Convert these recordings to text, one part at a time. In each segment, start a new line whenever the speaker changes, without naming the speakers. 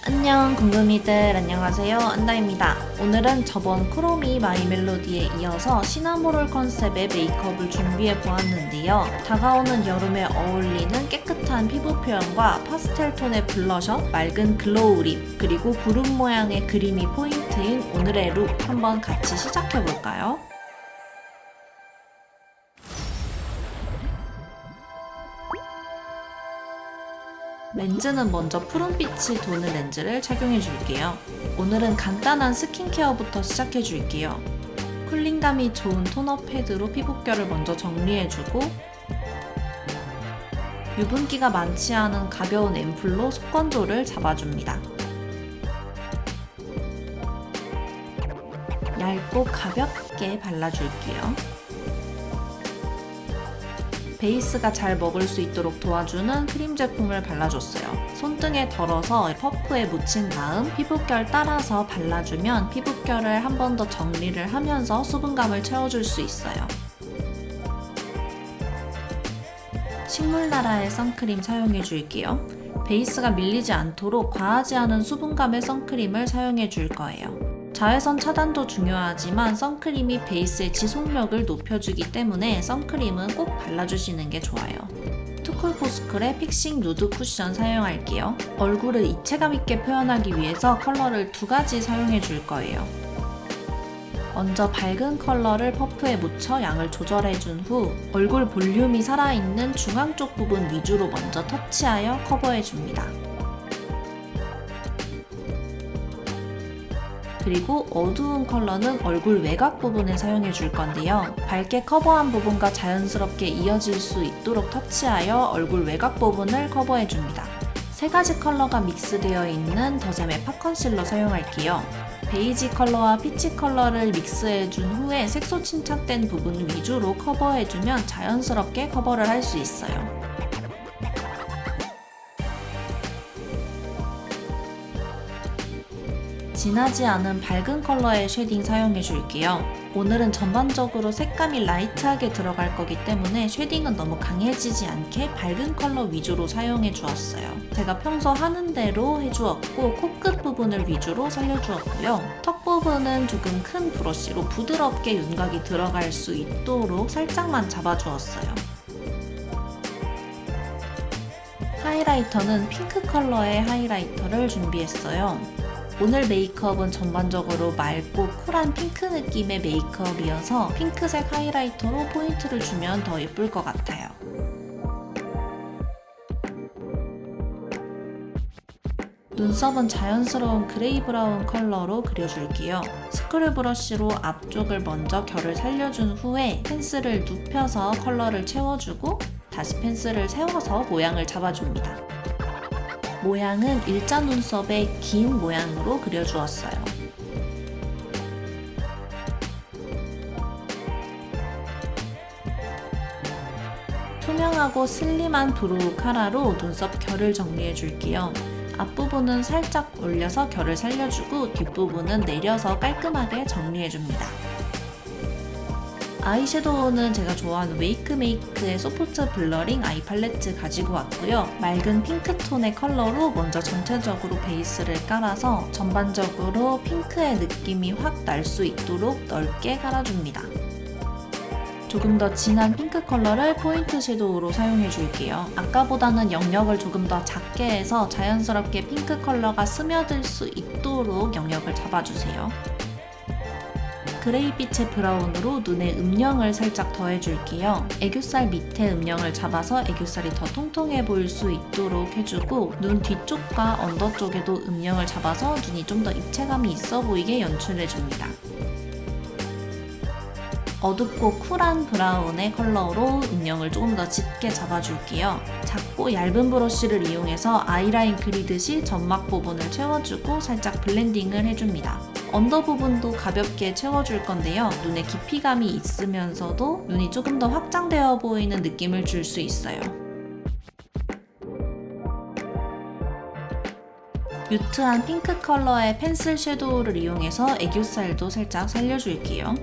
안녕 궁금이들, 안녕하세요. 안다입니다. 오늘은 저번 크로미 마이 멜로디에 이어서 시나모롤 컨셉의 메이크업을 준비해 보았는데요. 다가오는 여름에 어울리는 깨끗한 피부 표현과 파스텔 톤의 블러셔, 맑은 글로우 립, 그리고 구름 모양의 그림이 포인트인 오늘의 룩 한번 같이 시작해 볼까요? 렌즈는 먼저 푸른빛이 도는 렌즈를 착용해 줄게요. 오늘은 간단한 스킨케어부터 시작해 줄게요. 쿨링감이 좋은 토너 패드로 피부결을 먼저 정리해주고, 유분기가 많지 않은 가벼운 앰플로 속건조를 잡아줍니다. 얇고 가볍게 발라줄게요. 베이스가 잘 먹을 수 있도록 도와주는 크림 제품을 발라줬어요. 손등에 덜어서 퍼프에 묻힌 다음 피부결 따라서 발라주면 피부결을 한 번 더 정리를 하면서 수분감을 채워줄 수 있어요. 식물나라의 선크림 사용해줄게요. 베이스가 밀리지 않도록 과하지 않은 수분감의 선크림을 사용해줄 거예요. 자외선 차단도 중요하지만 선크림이 베이스의 지속력을 높여주기 때문에 선크림은 꼭 발라주시는 게 좋아요. 투쿨포스쿨의 픽싱 누드 쿠션 사용할게요. 얼굴을 입체감 있게 표현하기 위해서 컬러를 두 가지 사용해 줄 거예요. 먼저 밝은 컬러를 퍼프에 묻혀 양을 조절해 준 후 얼굴 볼륨이 살아있는 중앙 쪽 부분 위주로 먼저 터치하여 커버해 줍니다. 그리고 어두운 컬러는 얼굴 외곽 부분에 사용해 줄 건데요. 밝게 커버한 부분과 자연스럽게 이어질 수 있도록 터치하여 얼굴 외곽 부분을 커버해 줍니다. 세 가지 컬러가 믹스되어 있는 더샘의 팝 컨실러 사용할게요. 베이지 컬러와 피치 컬러를 믹스해 준 후에 색소 침착된 부분 위주로 커버해 주면 자연스럽게 커버를 할 수 있어요. 진하지 않은 밝은 컬러의 쉐딩 사용해 줄게요. 오늘은 전반적으로 색감이 라이트하게 들어갈 거기 때문에 쉐딩은 너무 강해지지 않게 밝은 컬러 위주로 사용해 주었어요. 제가 평소 하는 대로 해주었고 코끝 부분을 위주로 살려주었고요. 턱 부분은 조금 큰 브러쉬로 부드럽게 윤곽이 들어갈 수 있도록 살짝만 잡아주었어요. 하이라이터는 핑크 컬러의 하이라이터를 준비했어요. 오늘 메이크업은 전반적으로 맑고 쿨한 핑크 느낌의 메이크업이어서 핑크색 하이라이터로 포인트를 주면 더 예쁠 것 같아요. 눈썹은 자연스러운 그레이 브라운 컬러로 그려줄게요. 스크류 브러쉬로 앞쪽을 먼저 결을 살려준 후에 펜슬을 눕혀서 컬러를 채워주고 다시 펜슬을 세워서 모양을 잡아줍니다. 모양은 일자 눈썹의 긴 모양으로 그려주었어요. 투명하고 슬림한 브로우 카라로 눈썹 결을 정리해 줄게요. 앞부분은 살짝 올려서 결을 살려주고 뒷부분은 내려서 깔끔하게 정리해 줍니다. 아이섀도우는 제가 좋아하는 웨이크메이크의 소프트 블러링 아이 팔레트 가지고 왔고요. 맑은 핑크톤의 컬러로 먼저 전체적으로 베이스를 깔아서 전반적으로 핑크의 느낌이 확 날 수 있도록 넓게 깔아줍니다. 조금 더 진한 핑크 컬러를 포인트 섀도우로 사용해 줄게요. 아까보다는 영역을 조금 더 작게 해서 자연스럽게 핑크 컬러가 스며들 수 있도록 영역을 잡아주세요. 그레이빛의 브라운으로 눈에 음영을 살짝 더해줄게요. 애교살 밑에 음영을 잡아서 애교살이 더 통통해 보일 수 있도록 해주고 눈 뒤쪽과 언더 쪽에도 음영을 잡아서 눈이 좀 더 입체감이 있어 보이게 연출해줍니다. 어둡고 쿨한 브라운의 컬러로 음영을 조금 더 짙게 잡아줄게요. 작고 얇은 브러쉬를 이용해서 아이라인 그리듯이 점막 부분을 채워주고 살짝 블렌딩을 해줍니다. 언더 부분도 가볍게 채워줄 건데요. 눈에 깊이감이 있으면서도 눈이 조금 더 확장되어 보이는 느낌을 줄 수 있어요. 뮤트한 핑크 컬러의 펜슬 섀도우를 이용해서 애교살도 살짝 살려줄게요.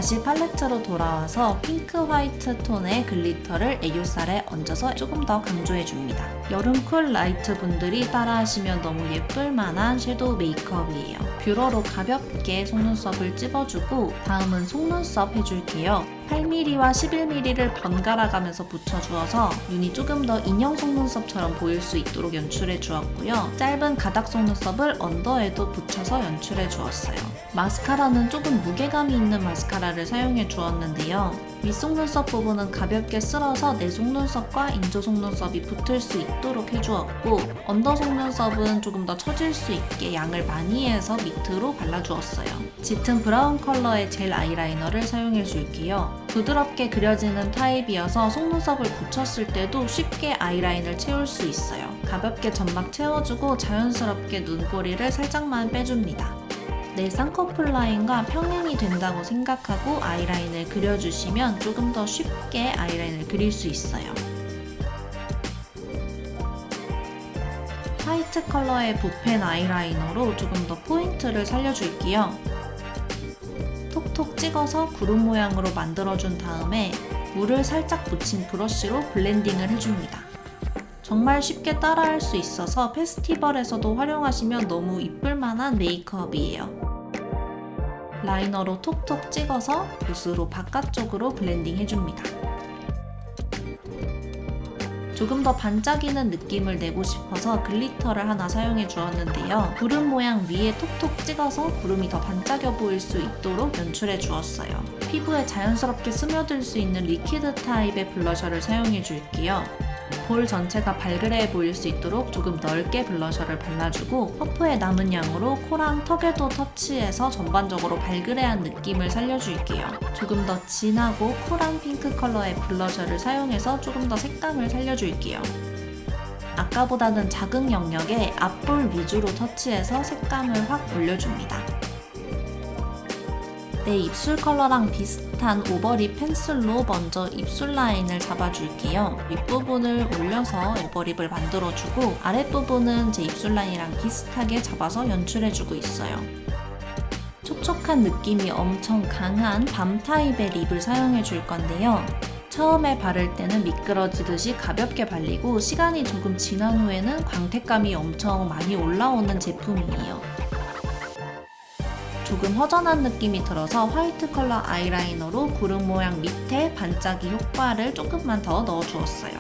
다시 팔레트로 돌아와서 핑크 화이트 톤의 글리터를 애교살에 얹어서 조금 더 강조해줍니다. 여름 쿨 라이트 분들이 따라하시면 너무 예쁠 만한 섀도우 메이크업이에요. 뷰러로 가볍게 속눈썹을 찝어주고 다음은 속눈썹 해줄게요. 8mm와 11mm를 번갈아 가면서 붙여주어서 눈이 조금 더 인형 속눈썹처럼 보일 수 있도록 연출해 주었고요. 짧은 가닥 속눈썹을 언더에도 붙여서 연출해 주었어요. 마스카라는 조금 무게감이 있는 마스카라를 사용해 주었는데요. 윗속눈썹 부분은 가볍게 쓸어서 내 속눈썹과 인조 속눈썹이 붙을 수 있도록 해주었고, 언더 속눈썹은 조금 더 처질 수 있게 양을 많이 해서 밑으로 발라주었어요. 짙은 브라운 컬러의 젤 아이라이너를 사용해 줄게요. 부드럽게 그려지는 타입이어서 속눈썹을 붙였을 때도 쉽게 아이라인을 채울 수 있어요. 가볍게 점막 채워주고 자연스럽게 눈꼬리를 살짝만 빼줍니다. 내 쌍꺼풀 라인과 평행이 된다고 생각하고 아이라인을 그려주시면 조금 더 쉽게 아이라인을 그릴 수 있어요. 화이트 컬러의 붓펜 아이라이너로 조금 더 포인트를 살려줄게요. 톡톡 찍어서 구름 모양으로 만들어준 다음에 물을 살짝 묻힌 브러쉬로 블렌딩을 해줍니다. 정말 쉽게 따라할 수 있어서 페스티벌에서도 활용하시면 너무 이쁠 만한 메이크업이에요. 라이너로 톡톡 찍어서 붓으로 바깥쪽으로 블렌딩 해줍니다. 조금 더 반짝이는 느낌을 내고 싶어서 글리터를 하나 사용해 주었는데요. 구름 모양 위에 톡톡 찍어서 구름이 더 반짝여 보일 수 있도록 연출해 주었어요. 피부에 자연스럽게 스며들 수 있는 리퀴드 타입의 블러셔를 사용해 줄게요. 볼 전체가 발그레해 보일 수 있도록 조금 넓게 블러셔를 발라주고 퍼프의 남은 양으로 코랑 턱에도 터치해서 전반적으로 발그레한 느낌을 살려줄게요. 조금 더 진하고 쿨한 핑크 컬러의 블러셔를 사용해서 조금 더 색감을 살려줄게요. 아까보다는 작은 영역에 앞볼 위주로 터치해서 색감을 확 올려줍니다. 내 입술 컬러랑 비슷한 오버립 펜슬로 먼저 입술 라인을 잡아줄게요. 윗부분을 올려서 오버립을 만들어주고 아랫부분은 제 입술 라인이랑 비슷하게 잡아서 연출해주고 있어요. 촉촉한 느낌이 엄청 강한 밤 타입의 립을 사용해줄 건데요. 처음에 바를 때는 미끄러지듯이 가볍게 발리고 시간이 조금 지난 후에는 광택감이 엄청 많이 올라오는 제품이에요. 조금 허전한 느낌이 들어서 화이트 컬러 아이라이너로 구름 모양 밑에 반짝이 효과를 조금만 더 넣어주었어요.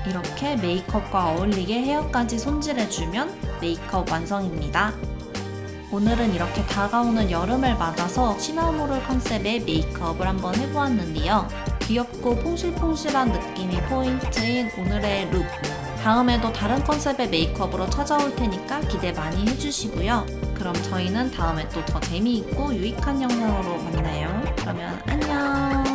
이렇게 메이크업과 어울리게 헤어까지 손질해주면 메이크업 완성입니다. 오늘은 이렇게 다가오는 여름을 맞아서 시나모롤 컨셉의 메이크업을 한번 해보았는데요. 귀엽고 퐁실퐁실한 느낌이 포인트인 오늘의 룩. 다음에도 다른 컨셉의 메이크업으로 찾아올 테니까 기대 많이 해주시고요. 그럼 저희는 다음에 또 더 재미있고 유익한 영상으로 만나요. 그러면 안녕!